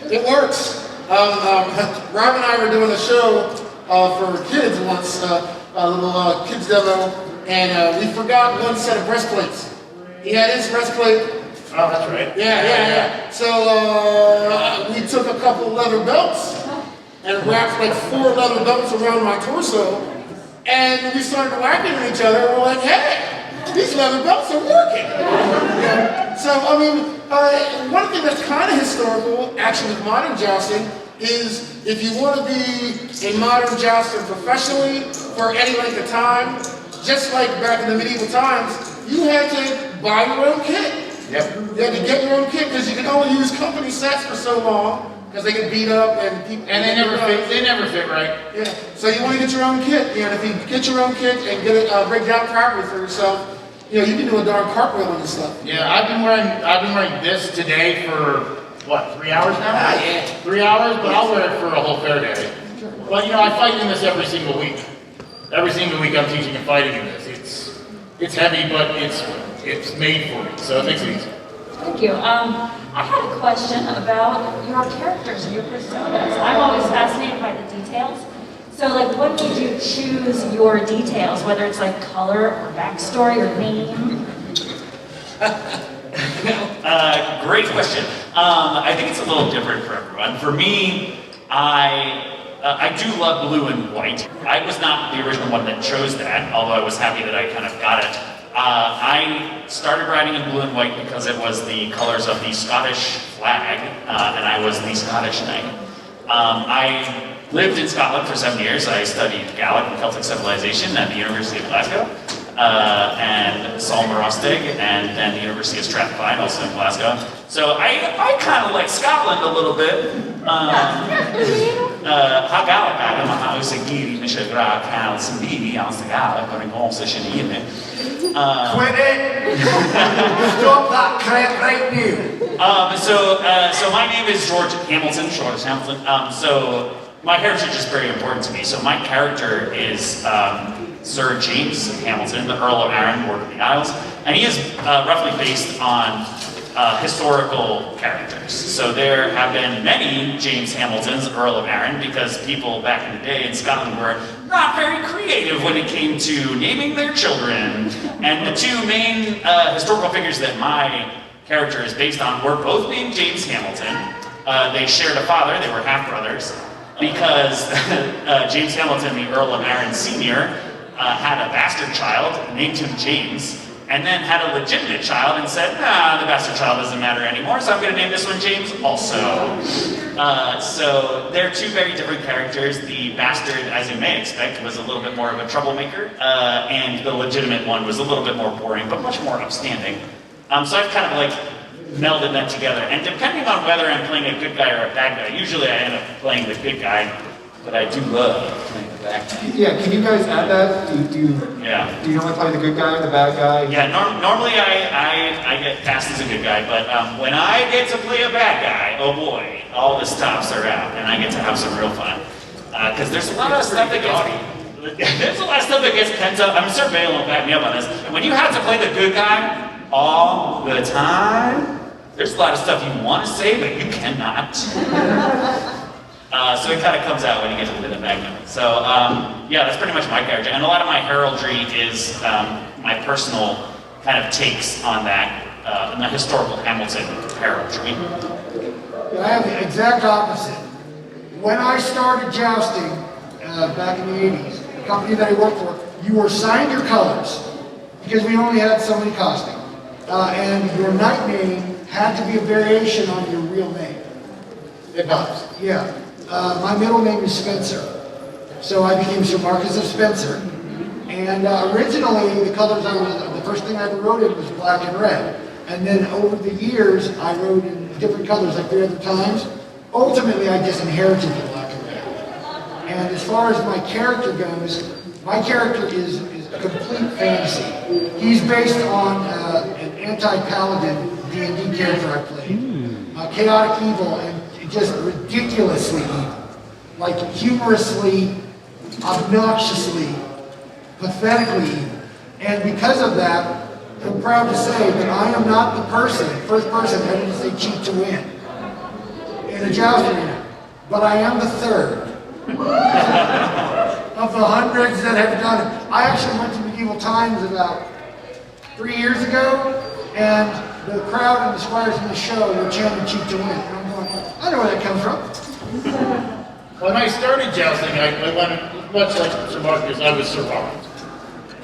It works. Rob and I were doing a show for kids once, a little kids demo, and we forgot one set of breastplates. He had his breastplate. Oh, that's right. Yeah. So we took a couple leather belts and wrapped like 4 leather belts around my torso, and we started whacking at each other. We're like, hey, these leather belts are working. So, I mean, one thing that's kind of historical, actually, with modern jousting, is if you want to be a modern jouster professionally for any length of time, just like back in the medieval times, you had to buy your own kit. Yep. You had to get your own kit because you can only use company sets for so long because they get beat up and people. And they never fit. They never fit right. Yeah. So you want to get your own kit. You know, if you get your own kit and get it rigged out properly for yourself, you know, you can do a darn cartwheel on this stuff. Yeah, I've been wearing this today for what, 3 hours now? Yeah. 3 hours, but I'll wear it for a whole fair day. Sure. But you know, I fight in this every single week. Every single week I'm teaching and fighting in this. It's heavy, but it's made for me, so it makes it easy. Thank you. I had a question about your characters and your personas. I'm always fascinated by the details. So, like, what made you choose your details, whether it's like color or backstory or name? Great question. I think it's a little different for everyone. For me, I do love blue and white. I was not the original one that chose that, although I was happy that I kind of got it. I started riding in blue and white because it was the colors of the Scottish flag, and I was the Scottish knight. I lived in Scotland for 7 years. I studied Gaelic and Celtic civilization at the University of Glasgow, and Salmarostig, and then the University of Strathclyde, also in Glasgow. So I kind of like Scotland a little bit. Ha Gaelic adam ha usagiri misha gra cal sindini ans the Gaelic or in Gonsa. Quit it! Stop that crap right now! So my name is George Hamilton, George Hamilton. So my character is just very important to me. So my character is Sir James Hamilton, the Earl of Arran, Lord of the Isles, and he is roughly based on historical characters. So there have been many James Hamiltons, Earl of Arran, because people back in the day in Scotland were not very creative when it came to naming their children. And the two main historical figures that my character is based on were both named James Hamilton. They shared a father, they were half-brothers, because James Hamilton, the Earl of Arran Sr., had a bastard child, named him James, and then had a legitimate child and said, nah, the bastard child doesn't matter anymore, so I'm going to name this one James also. So they're two very different characters. The bastard, as you may expect, was a little bit more of a troublemaker, and the legitimate one was a little bit more boring, but much more upstanding. So I've kind of like melded them together, and depending on whether I'm playing a good guy or a bad guy, usually I end up playing the good guy, but I do love playing the bad guy. Yeah, can you guys add that? Do you only play the good guy or the bad guy? Yeah, normally I get cast as a good guy, but when I get to play a bad guy, oh boy, all the stops are out, and I get to have some real fun. Because there's a lot of stuff that gets pent up. I'm sure Bale will back me up on this. When you have to play the good guy all the time, there's a lot of stuff you want to say, but you cannot. So it kind of comes out when you get to play the bad guy. So yeah, that's pretty much my character. And a lot of my heraldry is my personal kind of takes on that, and the historical Hamilton heraldry. I have the exact opposite. When I started jousting back in the 80s, the company that I worked for, you were assigned your colors because we only had so many costing. And your night name had to be a variation on your real name. It helps. Yeah. My middle name is Spencer. So I became Sir Markus of Spencer. And originally, the colors the first thing I ever wrote in was black and red. And then over the years, I wrote in different colors like 3 other times. Ultimately, I just inherited the black and red. And as far as my character goes, my character is a complete fantasy. He's based on an anti-paladin D&D character I played. Chaotic evil and just ridiculously evil. Like humorously, obnoxiously, pathetically evil. And because of that, I'm proud to say that I am not the first person ever to say cheat to win in a joust arena, but I am the third of the hundreds that have done it. I actually went to Medieval Times about 3 years ago, and the crowd and the squires in the show were chanting cheat to win. And I'm going, I know where that comes from. When I started jousting, I went much like Sir Markus, I was surrounded.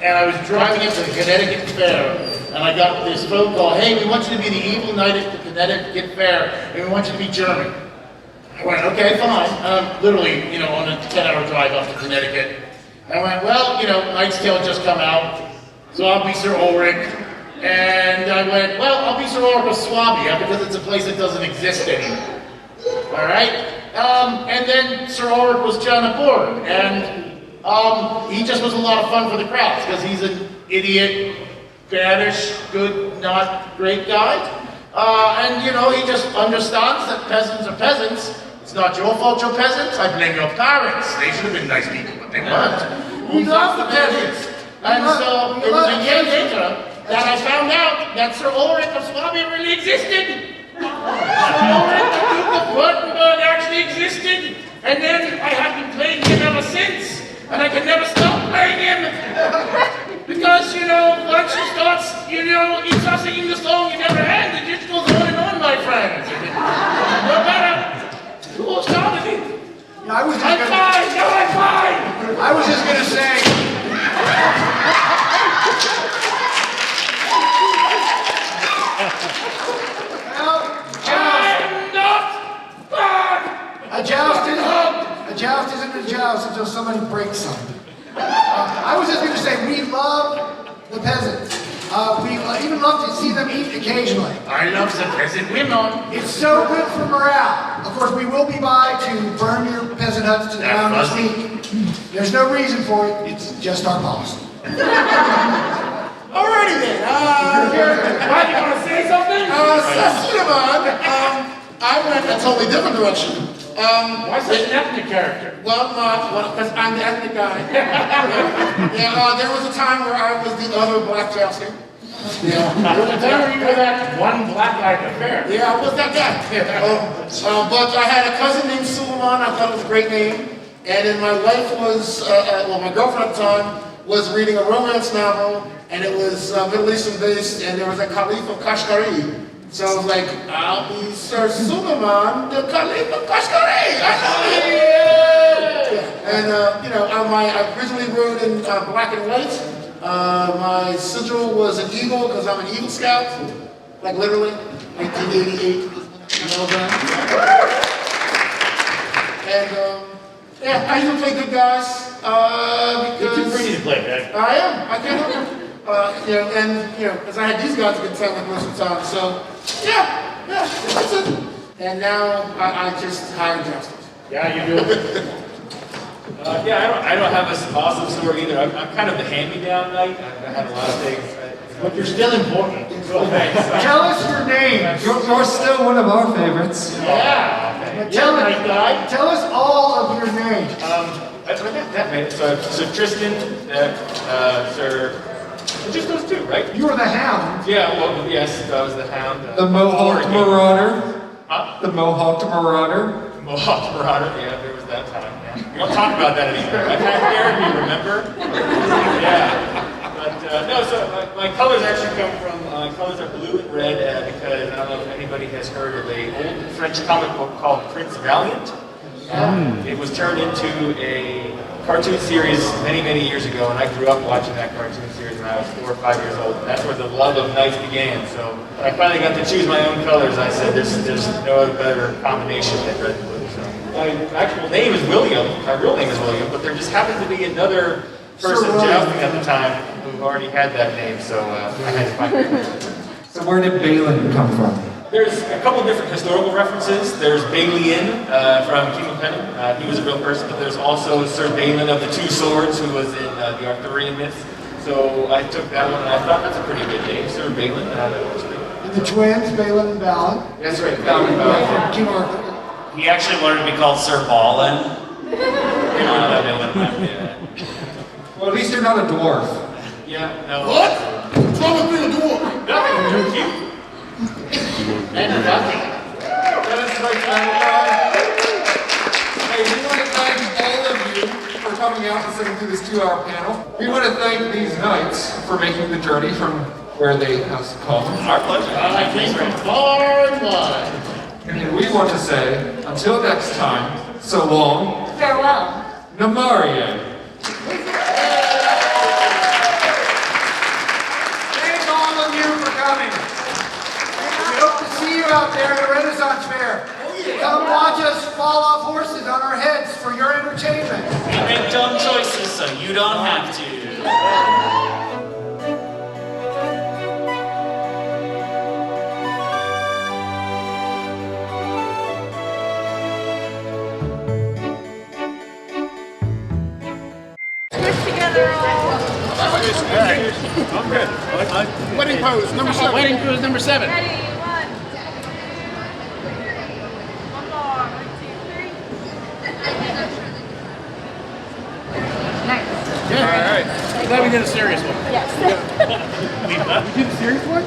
And I was driving into the Connecticut Fair, and I got this phone call, hey, we want you to be the evil knight at the Connecticut Fair, and we want you to be German. I went, okay, fine. Literally, on a 10-hour drive up to Connecticut. I went, well, Knight's Tale just come out, so I'll be Sir Ulrich. And I went, well, I'll be Sir Ulrich of Swabia, because it's a place that doesn't exist anymore. All right? And then Sir Ulrich was John of Borg, and he just was a lot of fun for the crowds, because he's an idiot, baddish, good, not great guy. And, he just understands that peasants are peasants. It's not your fault you're peasants. I blame your parents. They should have been nice people, but they weren't. We love the peasants. And so it was a year later that I found out that Sir Ulrich of Swabia really existed. Sir Ulrich, the Duke of Württemberg, actually existed. And then I have been playing him ever since. And I can never stop playing him. Because, once you start, you start singing the song you never had, it just goes on and on, my friends. No matter who started it. Yeah, I'm fine. I was just going to say. I'm not fine. A joust isn't a joust until somebody breaks something. I was just going to say, we love the peasants. We even love to see them eat occasionally. I love the peasant women. It's so good for morale. Of course, we will be by to burn your peasant huts to the ground this week. There's no reason for it. It's just our policy. Alrighty then. Why, you want to say something? Cinnamon, I went a totally different direction. Why such an ethnic character? Well, because I'm the ethnic guy. There was a time where I was the other black jousting. There was a time where you were that one black guy at the fair. Yeah, I was that guy. But I had a cousin named Suleiman. I thought it was a great name. And then my wife was, my girlfriend at the time, was reading a romance novel, and it was Middle Eastern based, and there was a Caliph of Kashgari. So I was like, I'll be Sir Suleiman, the Caliph of Kashgari. I know it. And I originally wrote in black and white. My sigil was an eagle because I'm an Eagle Scout, like literally, 1988. You know that? And I usually play good guys because You're too pretty to play, man. I am. I can't help it. Because I had these guys a good time like most of the time. So that's it. And now I just hire jousters. Yeah, you do. I don't have an awesome story either. I'm kind of the hand-me-down knight. I've had a lot of things. But you're still important. Well, thanks. Tell us your name. You're still one of our favorites. Yeah. Tell us all of your names. That made it. So Tristan, just those two, right? You were the hound. Yeah, well, yes, that was the hound. The Mohawk Marauder. Huh? The Mohawk Marauder. Mohawk Marauder, yeah, there was that time. Yeah. We don't talk about that anymore. I've had hair, do you remember? Yeah. But so my colors actually come from, colors are blue and red because I don't know if anybody has heard of an old French comic book called Prince Valiant. It was turned into a cartoon series many, many years ago, and I grew up watching that cartoon series when I was 4 or 5 years old. And that's where the love of knights began. So when I finally got to choose my own colors, I said there's no other better combination than red and blue. So my actual name is William. My real name is William, but there just happened to be another person jousting at the time who already had that name, so I had to find it. So where did Balin come from? There's a couple of different historical references. There's Balin from King of Penn. He was a real person, but there's also Sir Balin of the Two Swords, who was in the Arthurian myths. So I took that one, and I thought that's a pretty good name, Sir Balin. And the twins, Balin and Balin. That's right, Balin and Balin. From King Arthur. He actually wanted to be called Sir Balin. Well, at least you're not a dwarf. Yeah, no. What? What's wrong with being a dwarf? Nothing, you're cute. And nothing. That is my final time. Hey, we want to thank all of you for coming out and sitting through this 2-hour panel. We want to thank these knights for making the journey from where they have come. Our pleasure. I came from far and wide. And we want to say, until next time, so long, Farewell. Namarie. Thank all of you for coming. We hope to see you out there at the Renaissance Fair. Come watch us fall off horses on our heads for your entertainment. We make dumb choices so you don't have to. I'm good. Wedding pose, number 7. Wedding pose number 7. Ready, 1. One more. 1, 2, 3. Nice. Yeah. All right. Glad we did a serious one. Yes. We did a serious one?